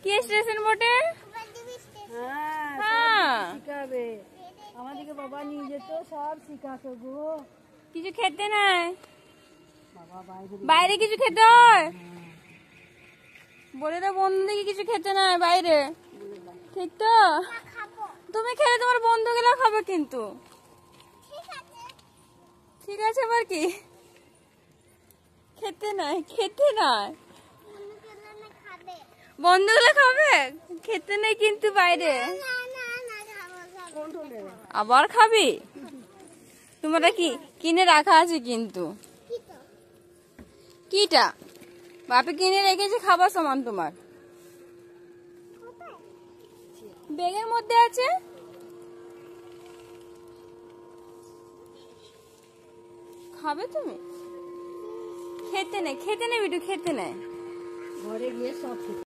কি স্টেশন বটে? হ্যাঁ, শিখাবে আমাদেরকে বাবা নিয়ে যেত, সব শিখাতো গো। কিছু খেতে নাই, বাবা বাইরে বাইরে কিছু খেতে হয় বলে, তো বন্ধুদেরকে কিছু খেতে নাই বাইরে, ঠিক তো? তুমি খেলে তোমার বন্ধুগুলো খাবে কিন্তু। ঠিক আছে, আবার কি খেতে নাই, খেতে নাই, বন্ধুগুলো খাবে, খেতে নেই কিন্তু বাইরে। আবার খাবি? তোমরা কি কিনে রাখা আছে কিন্তু। কিটা বাপে কিনে রেখেছে, খাবার সমান তোমার ব্যাগের মধ্যে আছে। খাবে তুমি? খেতে নেই, খেতে নেই বিটু, খেতে নেই। ঘরে গিয়ে সব